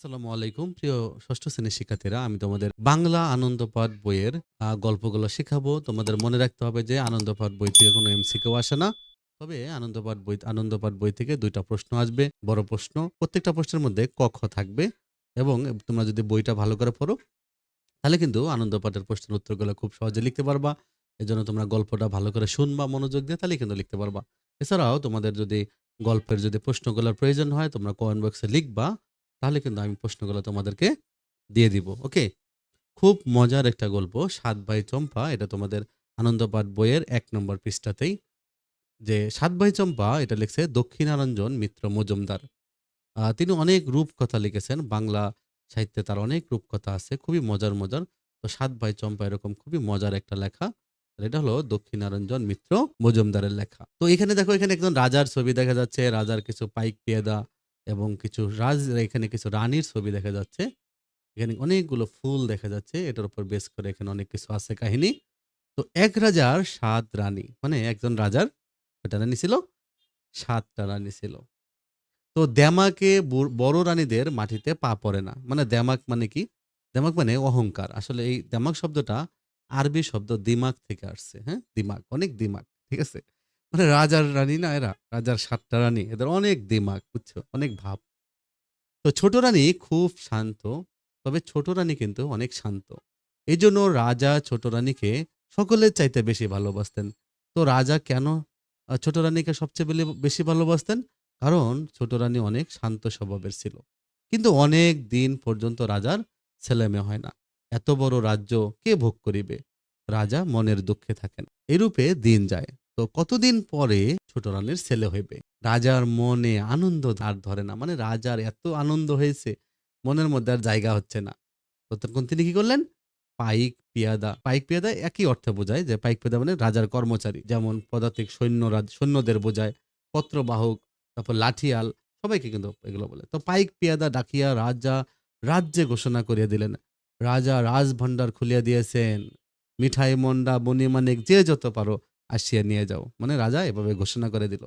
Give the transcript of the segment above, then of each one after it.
আসসালামু আলাইকুম প্রিয় ষষ্ঠ শ্রেণীর শিক্ষার্থীরা, আমি তোমাদের বাংলা আনন্দপাঠ বইয়ের গল্পগুলো শেখাবো। তোমাদের মনে রাখতে হবে যে আনন্দপাঠ বই থেকে কোনো এমসিকিউ আসে না। তবে আনন্দপাঠ বই থেকে ২টা প্রশ্ন আসবে, বড় প্রশ্ন। প্রত্যেকটা প্রশ্নের মধ্যে ক, খ থাকবে এবং তোমরা যদি বইটা ভালো করে পড়ো তাহলে কিন্তু আনন্দপাঠের প্রশ্নের উত্তরগুলো খুব সহজে লিখতে পারবা। এজন্য তোমরা গল্পটা ভালো করে শুনবা মনোযোগ দিয়ে, তাহলেই কিন্তু লিখতে পারবা। এছাড়াও তোমাদের যদি গল্পের যদি প্রশ্নগুলোর প্রয়োজন হয় তোমরা কমেন্ট বক্সে লিখবা, তাহলে কিন্তু আমি প্রশ্নগুলো তোমাদেরকে দিয়ে দিব। ওকে? খুব মজার একটা গল্প 'সাত ভাই চম্পা'। এটা তোমাদের আনন্দপাঠ বইয়ের ১ নম্বর পৃষ্ঠাতেই। যে 'সাত ভাই চম্পা' এটা লিখছে দক্ষিণারঞ্জন মিত্র মজুমদার। তিনি অনেক রূপকথা লিখেছেন। বাংলা সাহিত্যে তার অনেক রূপকথা আছে। খুবই মজার। তো 'সাত ভাই চম্পা' এরকম খুবই মজার একটা লেখা। আর এটা হলো দক্ষিণারঞ্জন মিত্র মজুমদারের লেখা। তো এখানে দেখো, এখানে একজন রাজার ছবি দেখা যাচ্ছে। রাজার কিছু পাইক পেয়াদা এবং এখানে কিছু রানীর ছবি দেখা যাচ্ছে। এখানে অনেকগুলো ফুল দেখা যাচ্ছে। এটার উপর বেস করে এখানে অনেক কিছু আছে কাহিনী। তো এক রাজার ৭ রানী। মানে একজন রাজার কয়টা রানী ছিল? ৭ টা রানী ছিল। তো দেমাকে বড় রানীদের মাটিতে পা পড়ে না। মানে দেমাক মানে কি? দেমাক মানে অহংকার। আসলে এই দেমাক শব্দটা আরবি শব্দ দিমাগ থেকে আসছে। হ্যাঁ? দিমাগ, অনেক দিমাগ। ঠিক আছে? মানে রাজার রানী না এরা? রাজার ৭ টা রানী। এদের অনেক দিমাগ, বুঝছো? অনেক ভাব। তো ছোট রানী খুব শান্ত। তবে ছোট রানী কিন্তু অনেক শান্ত। এজন্য রাজা ছোট রানীকে সকলের চাইতে বেশি ভালোবাসতেন। তো রাজা কেন ছোট রানীকে সবচেয়ে বেশি ভালোবাসতেন? কারণ ছোট রানী অনেক শান্ত স্বভাবের ছিল। কিন্তু অনেক দিন পর্যন্ত রাজার ছেলেমেয়ে হয় না। এত বড় রাজ্য কে ভোগ করিবে? রাজা মনের দুঃখে থাকেন। এরূপে দিন যায়। তো কতদিন পরে ছোট রানীর ছেলে হইবে। রাজার মনে আনন্দ আর ধরে না। মানে রাজার এত আনন্দ হয়েছে, মনের মধ্যে আর জায়গা হচ্ছে না। তো তখন তিনি কি করলেন? পাইক পেয়াদা একই অর্থে বোঝায়, যে পাইক পেয়াদা মানে রাজার কর্মচারী। যেমন পদাতিক সৈন্যদের বোঝায়, পত্রবাহক, তারপর লাঠিয়াল, সবাইকে কিন্তু এগুলো বলে। তো পাইক পেয়াদা ডাকিয়া রাজা রাজ্যে ঘোষণা করিয়া দিলেন। রাজা রাজভাণ্ডার খুলিয়া দিয়েছেন। মিঠাই মন্ডা বনিমানিক যে যত পারো আসিয়া নিয়ে যাও। মানে রাজা এভাবে ঘোষণা করে দিল।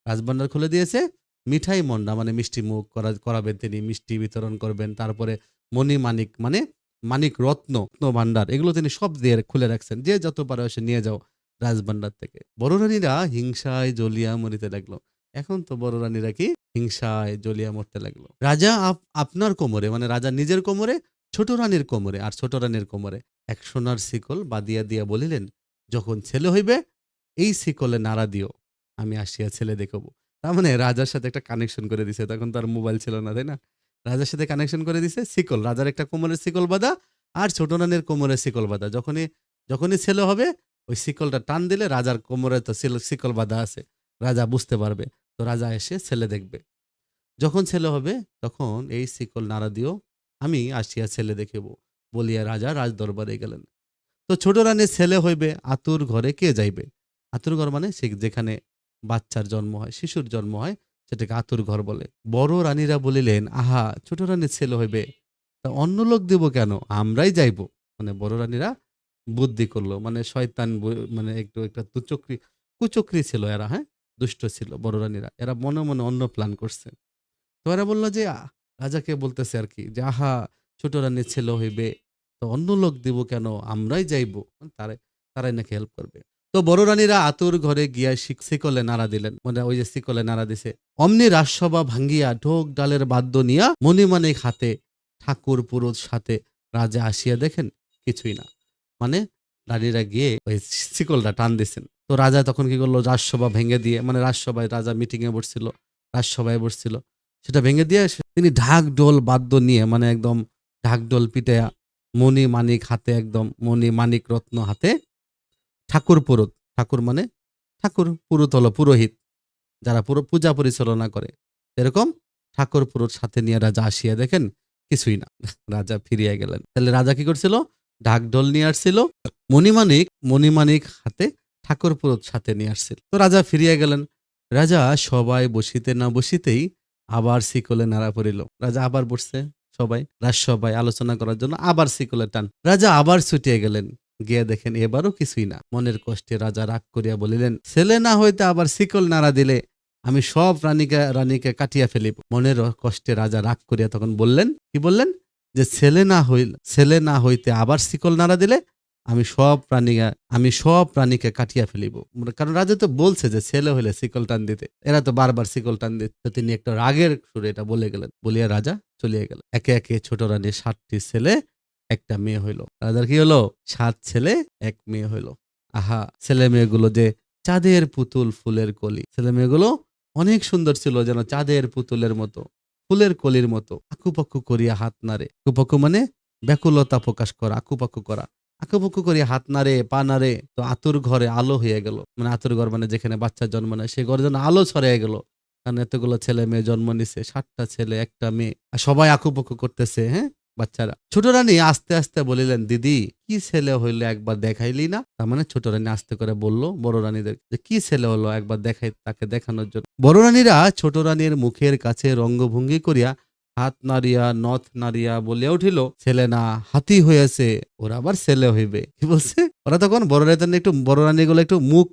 রাজভান্ডার খুলে দিয়েছে। মিঠাই মন্ডা মানে মিষ্টি মুখ করাবেন তিনি, মিষ্টি বিতরণ করবেন। তারপরে মণি-মাণিক মানে মানিক রত্ন ভান্ডার, এগুলো তিনি সব দিয়ে খুলে রাখছেন। যে যত পারো এসে নিয়ে যাও রাজভান্ডার থেকে। বড় রানীরা হিংসায় জ্বলিয়া মরিতে লাগলো। এখন তো বড় রানীরা কি হিংসায় জ্বলিয়া মরতে লাগলো। রাজা আপনার কোমরে, মানে রাজা নিজের কোমরে, ছোট রানীর কোমরে আর ছোট রানীর কোমরে এক সোনার শিকল বাঁধিয়া দিয়া বলিলেন, যখন ছেলে হইবে এই শিকলে নাড়া দিও, আমি আসিয়া ছেলে দেখব। তার মানে রাজার সাথে একটা কানেকশন করে দিছে। তখন তো আর মোবাইল ছিল না, তাই না? রাজার সাথে কানেকশন করে দিছে শিকল। রাজার একটা কোমরের শিকল বাঁধা আর ছোট রানীর কোমরের শিকল বাঁধা। যখনই ছেলে হবে ওই শিকলটা টান দিলে রাজার কোমরে তো শিকল বাঁধা আছে। রাজা বুঝতে পারবে। তো রাজা এসে ছেলে দেখবে। যখন ছেলে হবে তখন এই শিকল নাড়া দিও, আমি আসিয়া ছেলে দেখিব, বলিয়া রাজা রাজদরবারে গেলেন। তো ছোট রানীর ছেলে হইবে, আতুর ঘরে কে যাইবে? আতুর ঘর মানে সে যেখানে বাচ্চার জন্ম হয়, শিশুর জন্ম হয়, সেটাকে আতুর ঘর বলে। বড় রানীরা বলিলেন, আহা, ছোট রানীর ছেলে হইবে, তা অন্য লোক দিব কেন? আমরাই যাইব। মানে বড় রানীরা বুদ্ধি করলো। মানে শয়তান মানে একটা কুচক্রী ছিল এরা, হ্যাঁ? দুষ্ট ছিল বড় রানীরা। এরা মনে অন্য প্ল্যান করছে। তো এরা বলল যে রাজাকে বলতেছে আরকি যে, "আহা! ছোট রানীর ছেলে হইবে। তো অন্য লোক দিব কেন? আমরাই যাইবো।" তারাই নাকি হেল্প করবে। তো বড় রানীরা আতুর ঘরে গিয়া শিকলে নাড়া দিলেন। মানে ওই যে শিকলে নাড়া দিছে। অমনি রাজসভা ভাঙ্গিয়া ঢোক ডালের বাদ্য নিয়া মণিমাণিক হাতে, ঠাকুর পুরুত সাথে রাজা আসিয়া দেখেন কিছুই না। মানে রানীরা গিয়ে ওই শিকলটা টান দিছেন। তো রাজা তখন কি করলো? রাজসভা ভেঙে দিয়ে, মানে রাজসভায় রাজা মিটিং এ বসছিল, রাজসভায় বসছিল। সেটা ভেঙে দিয়ে তিনি ঢাক ঢোল বাদ্য নিয়ে, মানে একদম ঢাক ঢোল পিটাইয়া মণি মানিক হাতে, একদম মণি মানিক রত্ন হাতে, ঠাকুর পুরোত, ঠাকুর মানে ঠাকুর, পুরোহিত হলো পুরোহিত, যারা পুরো পূজা পরিচালনা করে, এরকম ঠাকুর পুরোহিত সাথে নিয়ে রাজা আসিয়া দেখেন কিছুই না। রাজা ফিরিয়া গেলেন। তাহলে রাজা কি করছিল? ঢাক ঢোল নিয়ে আসছিল, মণিমানিক হাতে, ঠাকুর পুরোহিত সাথে নিয়ে আসছিল। তো রাজা ফিরিয়া গেলেন। রাজা সবাই বসিতে না বসিতেই আবার শিকলে নাড়া পড়িল। রাজা আবার বসছে, সবাই রাজসভায় আলোচনা করার জন্য আবার শিকলে টান। রাজা আবার ছুটিয়া গেলেন। গিয়া দেখেন এবারও কিছুই না। মনের কষ্টে রাজা রাগ করিয়া বলিলেন, ছেলে না হইতে আবার শিকল নাড়া দিলে আমি সব রানীকে কাটিয়া ফেলিব। মনের কষ্টে রাজা রাগ করিয়া তখন বললেন, কি বললেন? যে ছেলে না হইতে আবার শিকল নাড়া দিলে আমি সব প্রাণীকে কাটিয়া ফেলিব। কারণ রাজা তো বলছে যে ছেলে হইলে শিকল টান দিতে। এরা তো বারবার শিকল টান দিত। তো তিনি একটা রাগের সুরে এটা বলে গেলেন। বলিয়া রাজা চলিয়া গেলেন। একে একে ছোট রানীর ৭টি ছেলে, একটা মেয়ে হইল। রাজার কি হলো? ৭ ছেলে ১ মেয়ে হইল। আহা! ছেলে মেয়েগুলো যে চাঁদের পুতুল ফুলের কলি। ছেলে মেয়েগুলো অনেক সুন্দর ছিল, যেন চাঁদের পুতুলের মতো, ফুলের কলির মতো। আকুপাকু করিয়া হাত নাড়ে। আকুপাকু মানে ব্যাকুলতা প্রকাশ করা, আকুপাকু করা। আঁকুপাকু করিয়া হাত নাড়ে, পা নাড়ে। তো আতুর ঘরে আলো হইয়া গেল। মানে আতুর ঘর মানে যেখানে বাচ্চা জন্ম নেয়, সে ঘরে যেন আলো ছড়াইয়া গেল। কারণ এতগুলো ছেলে মেয়ে জন্ম নিছে, ৭টা ছেলে ১টা মেয়ে। আর সবাই আঁকুপাকু করতেছে, হ্যাঁ, বাচ্চারা। ছোট রানী আস্তে আস্তে বলিলেন, দিদি কি ছেলে হইলো একবার দেখাইলি না? তার মানে ছোট রানী আস্তে করে বলল বড় রানীদের যে কি ছেলে হলো একবার দেখাই, তাকে দেখানোর জন্য। বড় রানীরা ছোট রানীর মুখের কাছে রঙ্গভঙ্গি করিয়া হাত নাড়িয়া নথ নাড়িয়া বলিয়া উঠিল, ছেলে না হাতি হয়েছে, ওরা আবার ছেলে হইবে। কি বলছে? ওরা তখন বড় রানীগুলো একটু মুখ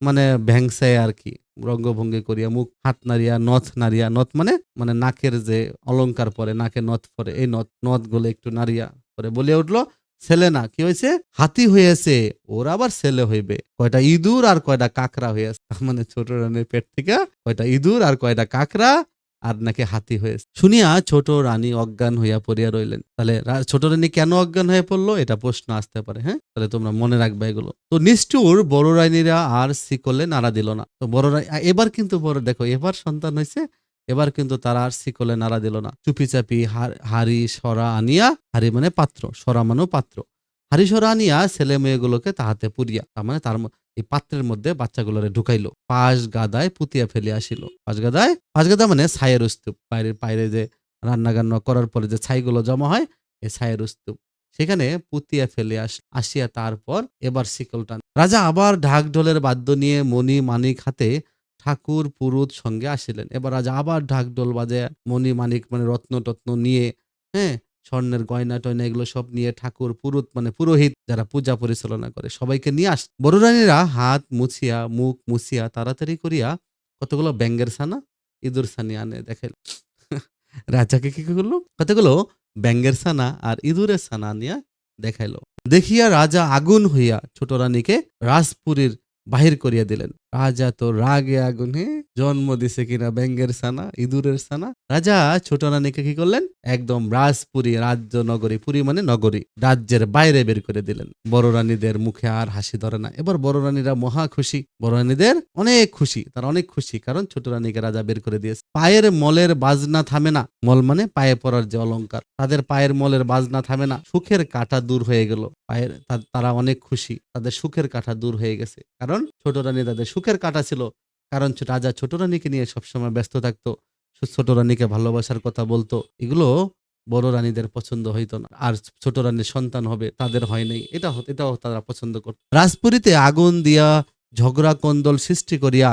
মানে ভ্যাংসায় আর কি, রঙ্গভঙ্গি করিয়া মুখ হাত নাড়িয়া নথ নাড়িয়া, নথ মানে মানে নাকের যে অলংকার পরে, নাকে নথ পরে, এই নথ গুলো একটু নাড়িয়া পরে বলিয়া উঠলো, ছেলে না কি হয়েছে? হাতি হয়েছে, ওরা আবার ছেলে হইবে। কয়টা ইঁদুর আর কয়টা কাকড়া হয়েছে। তার মানে ছোট রানীর পেট থেকে কয়টা ইঁদুর আর কয়টা কাকড়া আর নাকি হাতি হয়েছে। শুনিয়া ছোট রানী অজ্ঞান হইয়া পড়িয়া রইলেন। তাহলে ছোট রানী কেন অজ্ঞান হয়ে পড়লো, এটা প্রশ্ন আসতে পারে। হ্যাঁ, তাহলে তোমরা মনে রাখবে এগুলো। তো নিষ্ঠুর বড় রানীরা আর শিকলে নাড়া দিল না। তো বড় রানী এবার কিন্তু দেখো, এবার সন্তান হয়েছে, এবার কিন্তু তারা আর শিকলে নাড়া দিল না। চুপি চাপি হাড়ি সরা আনিয়া, হাড়ি মানে পাত্র, সরা মানেও পাত্র, হাড়ি সরা আনিয়া ছেলে মেয়েগুলোকে তাহাতে পুরিয়া, তার মানে এই পাত্রের মধ্যে বাচ্চাগুলোরে ঢুকাইলো। পাশ গাদায় পুতিয়া ফেলে আসিল। পাশ গাদা মানে ছায়ের স্তূপ। বাইরে যে রান্না গান্না করার পরে যে ছাইগুলো জমা হয়, এই ছায়ের স্তূপ। সেখানে পুতিয়া ফেলে আসিয়া তারপর এবার শিকল টান। রাজা আবার ঢাক ঢোলের বাদ্য নিয়ে মণি মানিক হাতে ঠাকুর পুরুত সঙ্গে আসিলেন। এবার রাজা আবার ঢাক ঢোল বাজে, মণি মানিক মানে রত্ন টত্ন নিয়ে, হ্যাঁ, স্বর্ণের গয়না টয়না এগুলো সব নিয়ে ঠাকুর পুরুত মানে পুরোহিত যারা পূজা পরিচালনা করে সবাইকে নিয়ে বড় রানীরা হাত মুছিয়া মুখ মুছিয়া তাড়াতাড়ি করিয়া কতগুলো ব্যাঙের ছানা ইঁদুর ছানি আনে দেখাইল। রাজাকে কি করলো? কতগুলো ব্যাঙের ছানা আর ইঁদুরের ছানা আনিয়া দেখাইলো। দেখিয়া রাজা আগুন হইয়া ছোট রানীকে রাজপুরীর বাহির করিয়া দিলেন। রাজা তো রাগে আগুনে জন্ম দিছে কিনা ব্যাঙের ছানা ইঁদুরের ছানা। রাজা ছোট রানীকে কি করলেন? একদম রাজপুরী, রাজ্য নগরী, পুরী মানে নগরী, রাজ্যের বাইরে বের করে দিলেন। বড় রানীদের মুখে আর হাসি ধরে না। এবার বড় রানীরা মহা খুশি, বড় রানীদের অনেক খুশি, তারা অনেক খুশি, কারণ ছোট রানীকে রাজা বের করে দিয়েছে। পায়ের মলের বাজনা থামে না। মল মানে পায়ে পরার যে অলংকার, তাদের পায়ের মলের বাজনা থামে না। সুখের কাঁটা দূর হয়ে গেল। তারা অনেক খুশি, তাদের সুখের কাঁটা দূর হয়ে গেছে। কারণ ছোট রানী তাদের সুখের কাঁটা ছিল। কারণ রাজা ছোট রানীকে নিয়ে সবসময় ব্যস্ত থাকতো, ছোট রানীকে ভালোবাসার কথা বলতো। এগুলো বড় রানীদের পছন্দ হইতো না। আর ছোট রানীর সন্তান হবে, তাদের হয় নাই, এটাও তারা পছন্দ করত। রাজপুরীতে আগুন দিয়া ঝগড়া কন্দল সৃষ্টি করিয়া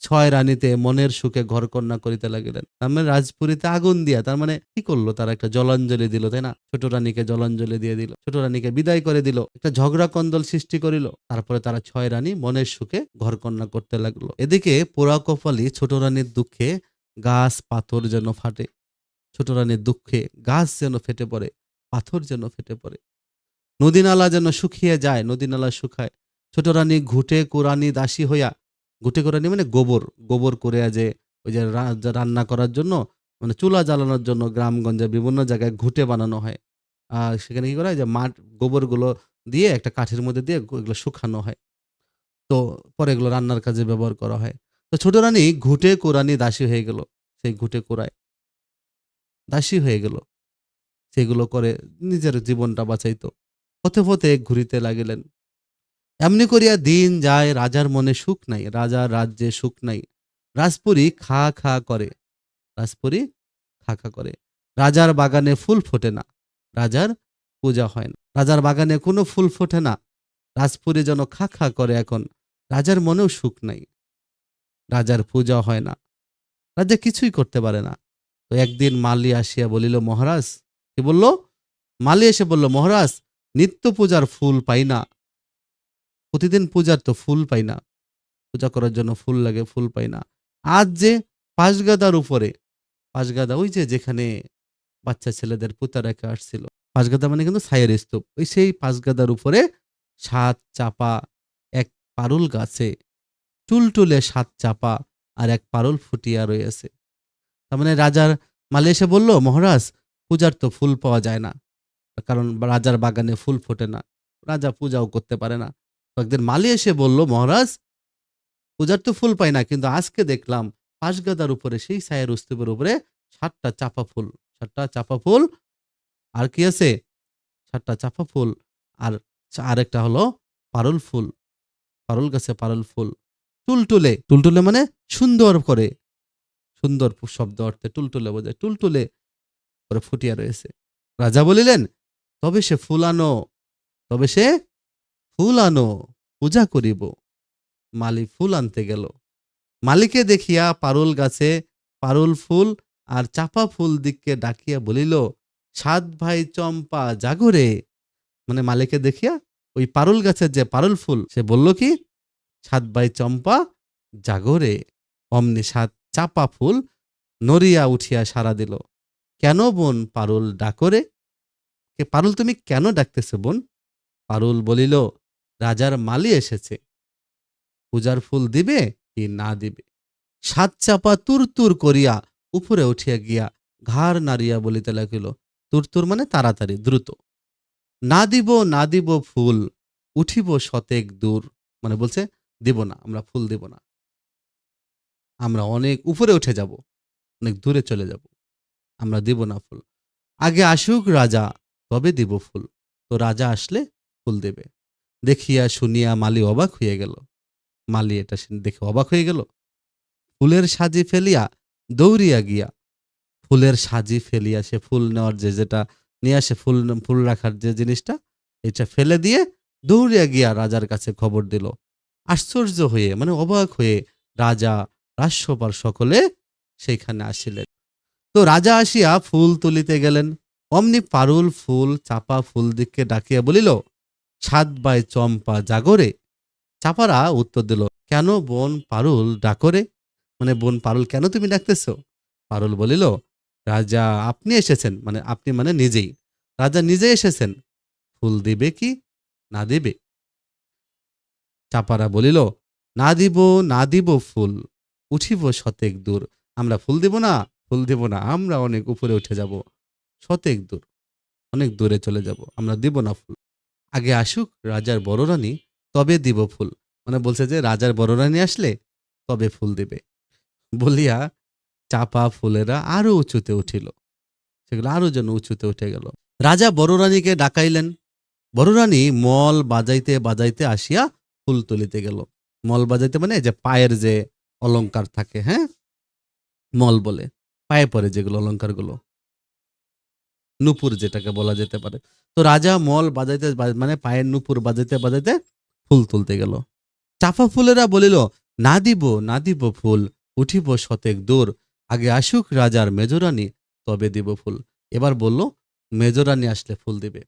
৬ রানীতে মনের সুখে ঘরকন্যা করিতে লাগিলেন। তার মানে রাজপুরীতে আগুন দিয়া, তার মানে কি করলো? তারা একটা জলাঞ্জলি দিল, তাই না? ছোট রানীকে জলাঞ্জলি দিয়ে দিল, ছোট রানীকে বিদায় করে দিল, একটা ঝগড়া কন্দল সৃষ্টি করিল। তারপরে তারা ৬ রানী মনের সুখে ঘরকন্যা করতে লাগলো। এদিকে পোড়া কপালি ছোট রানীর দুঃখে গাছ পাথর যেন ফাটে। ছোট রানীর দুঃখে গাছ যেন ফেটে পড়ে, পাথর যেন ফেটে পড়ে, নদী নালা যেন শুকিয়ে যায়, নদী নালা শুকায়। ছোট রানী ঘুটে কোরানি দাসী হইয়া, ঘুটে কোরানি মানে গোবর করে যে ওই যে রান্না করার জন্য, মানে চুলা জ্বালানোর জন্য গ্রামগঞ্জে বিভিন্ন জায়গায় ঘুটে বানানো হয়। আর সেখানে কি করা হয় যে গোবরগুলো দিয়ে একটা কাঠের মধ্যে দিয়ে এগুলো শুকানো হয়। তো পরে এগুলো রান্নার কাজে ব্যবহার করা হয়। তো ছোট রানী ঘুটে কোরানি দাসী হয়ে গেল। সেই ঘুটে কোরায় দাসী হয়ে গেল। সেগুলো করে নিজের জীবনটা বাঁচাইতো। পথে পথে ঘুরিতে লাগিলেন। এমনি করিয়া দিন যায়, রাজার মনে সুখ নাই, রাজার রাজ্যে সুখ নাই। রাজপুরী খা খা করে, রাজপুরী খা খা করে। রাজার বাগানে ফুল ফোটে না, রাজার পূজা হয় না। রাজার বাগানে কোনো ফুল ফোটে না। রাজপুরী যেন খা খা করে এখন। রাজার মনেও সুখ নাই, রাজার পূজা হয় না, রাজা কিছুই করতে পারে না। তো একদিন মালি আসিয়া বলিল, মহারাজ, কি বলল? মালি এসে বলল, মহারাজ, নিত্য পূজার ফুল পাই না, প্রতিদিন পূজার তো ফুল পাই না, পূজা করার জন্য ফুল লাগে, ফুল পাই না। আজ যে পাঁচগাদার উপরে, পাঁচগাদা ওই যে যেখানে বাচ্চা ছেলেদের পুঁতা রেখে আসছিল, পাঁচগাদা মানে কিন্তু ছায়ের স্তূপ, ওই সেই পাঁচগাদার উপরে ৭ চাপা এক পারুল গাছে টুলটুলে ৭ চাপা আর এক পারুল ফুটিয়া রয়েছে। তার মানে রাজার মালি এসে বলল, মহারাজ পূজার তো ফুল পাওয়া যায় না, কারণ রাজার বাগানে ফুল ফোটে না, রাজা পূজাও করতে পারে না। তো একদিন মালি এসে বলল, মহারাজ পূজার তো ফুল পাই না, কিন্তু আজকে দেখলাম পাঁচগাদার উপরে সেই ছায়ের স্তূপের উপরে ৭টা চাপা ফুল, ৭টা চাপা ফুল, আর কি আছে ৭টা চাপা ফুল, আর আরেকটা হলো পারুল ফুল, পারুল গাছে পারুল ফুল টুলটুলে, টুলটুলে মানে সুন্দর করে, সুন্দর শব্দ অর্থে টুলটুলে বোঝায়, টুলটুলে করে ফুটিয়া রয়েছে। রাজা বলিলেন, তবে সে ফুল আনো, তবে সে ফুল আনো, পূজা করিব। মালি ফুল আনতে গেল। মালিকে দেখিয়া পারুল গাছে পারুল ফুল আর চাপা ফুল দিককে ডাকিয়া বলিল, ৭ ভাই চম্পা জাগরে। মানে মালিকে দেখিয়া ওই পারুল গাছের যে পারুল ফুল, সে বলল কি, ৭ ভাই চম্পা জাগরে। অমনি ৭ চাপা ফুল নড়িয়া উঠিয়া সাড়া দিল, কেন বোন পারুল ডাকরে? পারুল তুমি কেন ডাকতেছো বোন? পারুল বলিল, রাজার মালি এসেছে, পূজার ফুল দিবে কি না দিবে। ৭ চাপা তুরতুর করিয়া উপরে উঠিয়া গিয়া ঘাড় নাড়িয়া বলিতে লাগিল, তুরতুর মানে তাড়াতাড়ি দ্রুত, না দিব না দিব ফুল, উঠিব শতেক দূর। মানে বলছে, দিব না, আমরা ফুল দিব না, আমরা অনেক উপরে উঠে যাব, অনেক দূরে চলে যাব, আমরা দিব না ফুল। আগে আসুক রাজা, তবে দিব ফুল। তো রাজা আসলে ফুল দেবে। দেখিয়া শুনিয়া মালি অবাক হইয়া গেল। মালি এটা দেখে অবাক হয়ে গেল। ফুলের সাজি ফেলিয়া দৌড়িয়া গিয়া, ফুলের সাজি ফেলিয়া সে ফুল নেওয়ার যেটা নিয়ে আসে, ফুল ফুল রাখার যে জিনিসটা, এটা ফেলে দিয়ে দৌড়িয়া গিয়া রাজার কাছে খবর দিল। আশ্চর্য হয়ে মানে অবাক হয়ে রাজা রাজসভার সকলে সেইখানে আসিলেন। তো রাজা আসিয়া ফুল তুলিতে গেলেন। অমনি পারুল ফুল চাপা ফুল দিককে ডাকিয়া বলিল, ৭ ভাই চম্পা জাগরে। চাপারা উত্তর দিল, কেন বোন পারুল ডাকরে? মানে বোন পারুল কেন তুমি ডাকতেছ? পারুল বলিল, রাজা আপনি এসেছেন, মানে আপনি মানে নিজেই, রাজা নিজে এসেছেন, ফুল দিবে কি না দিবে? চাপারা বলিল, না দিব না দিব ফুল, উঠিব শতেক দূর। আমরা ফুল দিব না, ফুল দিব না, আমরা অনেক উপরে উঠে যাব, শতেক দূর, অনেক দূরে চলে যাব, আমরা দিব না ফুল। আগে আসুক রাজার বড় রানী, তবে দিব ফুল। মানে বলছে যে রাজার বড় রানী আসলে তবে ফুল দিবে। বলিয়া চাপা ফুলেরা আরো উঁচুতে উঠিল, সেগুলো আরো যেন উঁচুতে উঠে গেল। রাজা বড় রানীকে ডাকাইলেন। বড় রানী মল বাজাইতে বাজাইতে আসিয়া ফুল তুলিতে গেল। মল বাজাইতে মানে যে পায়ের যে অলংকার থাকে, হ্যাঁ, মল বলে, পায়ে পরে যেগুলো অলংকারগুলো, নুপুর যেটাকে বলা যেতে পারে। তো রাজা মল বাজাইতে মানে পায়ের নুপুর বাজাইতে বাজাইতে ফুল তুলতে গেল। চাপা ফুলেরা বলিল, না দিব না দিব ফুল, উঠিব শতেক দূর। আগে আসুক রাজার মেজরানী, তবে দিব ফুল। এবার বলল, মেজরানী আসলে ফুল দিবে।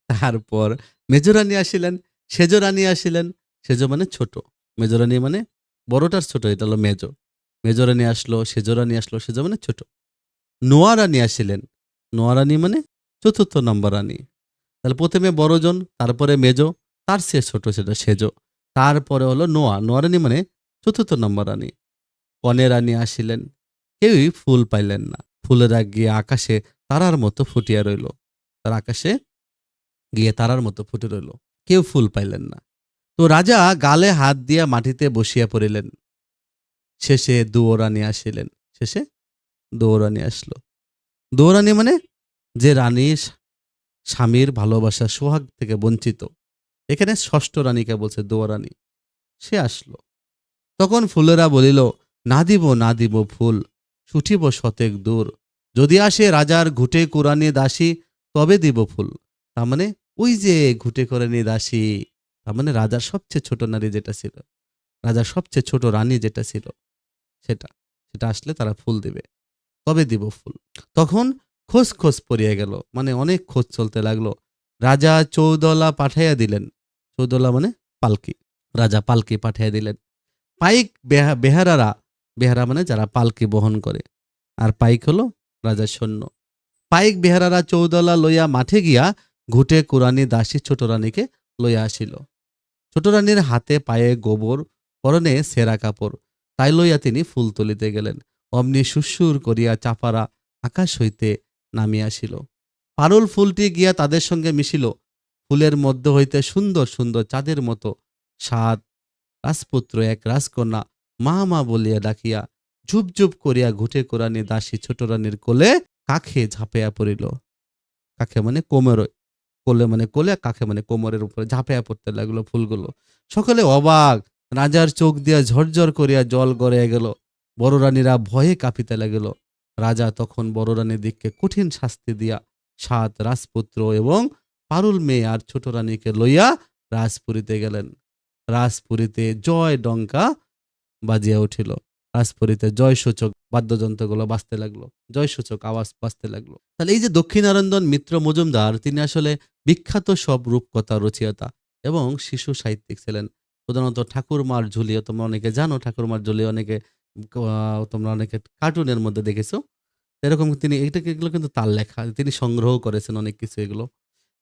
তারপর মেজরানী আসিলেন, সেজরানী আসিলেন। সেজ মানে ছোট, মেজরানী মানে বড়টার ছোট, এটা হলো মেজ। মেজরানী আসলো, সেজরানী আসলো, সেজ মানে ছোট। নোয়া রানী আসিলেন। নোয়া রানী মানে চতুর্থ নম্বর রানী। তাহলে প্রথমে বড়জন, তারপরে মেজ, তার চেয়ে ছোট সেটা সেজ, তারপরে হলো নোয়া। নোয়া রানী মানে চতুর্থ নম্বর রানী। কনে রানী আসিলেন। কেউই ফুল পাইলেন না। ফুলেরা গিয়ে আকাশে তারার মতো ফুটিয়া রইল। তার আকাশে গিয়ে তারার মতো ফুটে রইল, কেউ ফুল পাইলেন না। তো রাজা গালে হাত দিয়া মাটিতে বসিয়া পড়িলেন। শেষে দুয়োরানী আসিলেন। শেষে দুয়োরানী আসলো। দুয়োরানী মানে যে রানী স্বামীর ভালোবাসা সোহাগ থেকে বঞ্চিত। এখানে ষষ্ঠ রানীকে বলছে দুয়োরানী, সে আসলো। তখন ফুলেরা বলিল, না দিব না দিব ফুল, ছুটিব শতেক দূর। যদি আসে রাজার ঘুটে কুরানি দাসী, তবে দিব ফুল। তার মানে ওই যে ঘুটে কুরানি দাসী, তার মানে রাজার সবচেয়ে ছোট নারী যেটা ছিল, রাজার সবচেয়ে ছোট রানী যেটা ছিল, সেটা সেটা আসলে তারা ফুল দিবে, তবে দিব ফুল। তখন খোঁজ খোঁজ পড়িয়া গেল, মানে অনেক খোঁজ চলতে লাগলো। রাজা চৌদলা পাঠাইয়া দিলেন। চৌদলা মানে পালকি। রাজা পালকি পাঠাইয়া দিলেন। পাইক বেহারারা বেহারা মানে যারা পালকি বহন করে, আর পাইক হলো রাজার সৈন্য। পাইক বেহারারা চৌদলা লইয়া মাঠে গিয়া ঘুটে কুরানি দাসী ছোট রানীকে লইয়া আসিল। ছোট রানীর হাতে পায়ে গোবর, পরনে সেরা কাপড়, তাই লইয়া তিনি ফুল তুলিতে গেলেন। অমনি সুরসুর করিয়া চাপারা আকাশ হইতে নামিয়া আসিল। পারুল ফুলটি গিয়া তাদের সঙ্গে মিশিল। ফুলের মধ্য হইতে সুন্দর সুন্দর চাঁদের মতো ৭ রাজপুত্র এক রাজকন্যা মা মা বলিয়া ডাকিয়া ঝুপ ঝুপ করিয়া ঘুটে কোরানি দাসী ছোট রানীর কোলে কাখে ঝাঁপিয়া পড়িল। কাখে মানে কোমরে, কোলে মানে কোলে, কাখে মানে কোমরের উপরে ঝাঁপিয়া পড়তে লাগলো ফুলগুলো। সকলে অবাক, রাজার চোখ দিয়া ঝরঝর করিয়া জল গড়াইয়া গেল। বড় রানীরা ভয়ে কাঁপিতে লাগিল। রাজা তখন বড় রানীর দিককে কঠিন শাস্তি দিয়া ৭ রাজপুত্র এবং পারুল মেয়ে আর ছোট রানীকে লইয়া রাজপুরীতে গেলেন। রাজপুরীতে জয় ডঙ্কা বাজিয়া উঠিল। রাজপুরীতে জয়সূচক বাদ্যযন্ত্রগুলো বাজতে লাগলো, জয়সূচক আওয়াজ বাজতে লাগলো। তাহলে এই যে দক্ষিণারঞ্জন মিত্র মজুমদার, তিনি আসলে বিখ্যাত সব রূপকথা রচয়িতা এবং শিশু সাহিত্যিক ছিলেন। প্রধানত ঠাকুরমার ঝুলিও তোমরা অনেকে জানো, ঠাকুরমার ঝুলি অনেকে তোমরা অনেকে কার্টুনের মধ্যে দেখেছো। এরকম তিনি এগুলো কিন্তু তার লেখা, তিনি সংগ্রহ করেছেন অনেক কিছু এগুলো।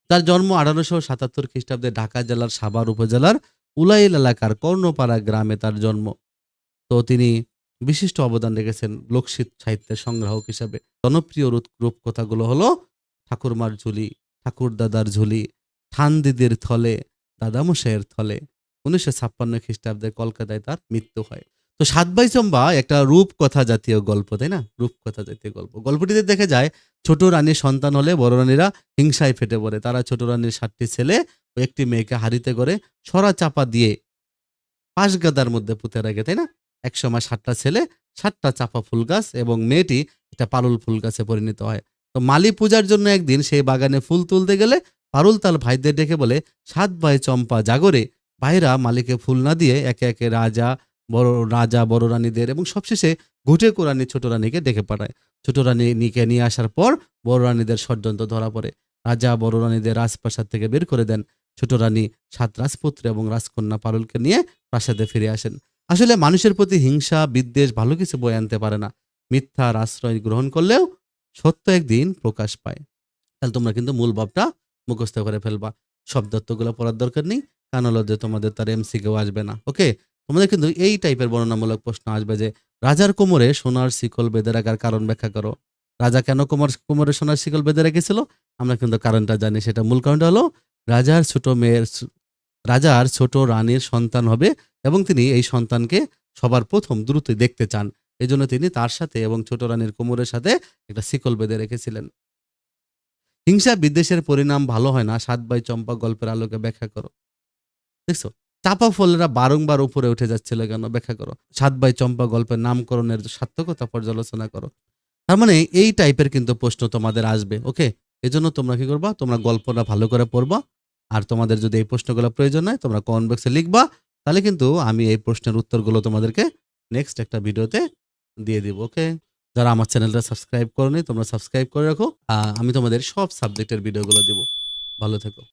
তার জন্ম ১৮৭৭ খ্রিস্টাব্দে ঢাকা জেলার সাভার উপজেলার উলাইল এলাকার কর্ণপাড়া গ্রামে তার জন্ম। তো তিনি বিশিষ্ট অবদান রেখেছেন লোকশিত সাহিত্যের সংগ্রাহক হিসাবে। জনপ্রিয় রূপকথাগুলো হলো ঠাকুরমার ঝুলি, ঠাকুরদাদার ঝুলি, ঠান দিদির থলে, দাদামশাইয়ের থলে। ১৯৫৬ খ্রিস্টাব্দে কলকাতায় তার মৃত্যু হয়। তো সাত ভাই চম্পা একটা রূপকথা জাতীয় গল্প, তাই না? রূপকথা জাতীয় গল্প। গল্পটিতে দেখা যায় ছোট রানীর সন্তান হলে বড় রানীরা হিংসায় ফেটে পড়ে। তারা ছোট রানীর ৭টি ছেলে ও একটি মেয়েকে হাঁড়িতে করে সরা চাপা দিয়ে পাশগাদার মধ্যে পুঁতে রাখে, তাই না? একসময় ৭টা ছেলে ৭টা চাপা ফুল গাছ এবং মেয়েটি একটা পারুল ফুল গাছে পরিণত হয়। তো মালি পূজার জন্য একদিন সেই বাগানে ফুল তুলতে গেলে পারুল তার ভাইদের ডেকে বলে, ৭ ভাই চম্পা জাগরে। ভাইরা মালিকে ফুল না দিয়ে একে একে রাজা বড় রানীদের এবং সবশেষে ঘুটে কোরানি ছোট রানীকে ডেকে পাঠায়। ছোট রানীকে নিয়ে আসার পর বড় রানীদের ষড়যন্ত্র ধরা পড়ে। রাজা বড় রানীদের রাজপ্রাসাদ থেকে বের করে দেন। ছোট রানী ৭ রাজপুত্র এবং রাজকন্যা পারুলকে নিয়ে প্রাসাদে ফিরে আসেন। আসলে মানুষের প্রতি হিংসা বিদ্বেষ ভালো কিছু বয়ে আনতে পারে না। মিথ্যার আশ্রয় গ্রহণ করলেও সত্য একদিন প্রকাশ পায়। তাহলে তোমরা কিন্তু মূল ভাবটা মুখস্থ করে ফেলবা। শব্দার্থগুলো পড়ার দরকার নেই, কারণ হলো যে তোমাদের তার এমসিকিউ আসবে না। ওকে, তোমাদের কিন্তু এই টাইপের বর্ণনামূলক প্রশ্ন আসবে যে রাজার কোমরে সোনার শিকল বেঁধে রাখার কারণ ব্যাখ্যা করো। রাজা কেন কোমরে সোনার শিকল বেঁধে রেখেছিল? আমরা কিন্তু কারণটা জানি। সেটা মূল কারণটা হলো রাজার ছোট মেয়ের রাজার ছোট রানীর সন্তান হবে এবং তিনি এই সন্তানকে সবার প্রথম দ্রুতই দেখতে চান। এজন্য তিনি তার সাথে এবং ছোট রানীর কোমরের সাথে একটা শিকল বেঁধে রেখেছিলেন। হিংসা বিদ্বেষের পরিণাম ভালো হয় না, ৭ ভাই চম্পা গল্পের আলোকে ব্যাখ্যা করো। দেখছো, চাপা ফলেরা বারংবার উপরে উঠে যাচ্ছিল কেন? ব্যাখ্যা করো। ৭ ভাই চম্পা গল্পের নামকরণের সার্থকতা পর্যালোচনা করো। তার মানে এই টাইপের কিন্তু প্রশ্ন তোমাদের আসবে। ওকে, এজন্য তোমরা কি করবা? তোমরা গল্পটা ভালো করে পড়বা। আর তোমাদের যদি এই প্রশ্নগুলো প্রয়োজন হয় তোমরা কমেন্ট বক্সে লিখবা। তাহলে কিন্তু আমি এই প্রশ্নের উত্তরগুলো তোমাদেরকে নেক্সট একটা ভিডিওতে দিয়ে দিব। ওকে, যারা আমার চ্যানেলটা সাবস্ক্রাইব করোনি তোমরা সাবস্ক্রাইব করে রাখো। আমি তোমাদের সব সাবজেক্টের ভিডিওগুলো দিব। ভালো থেকো।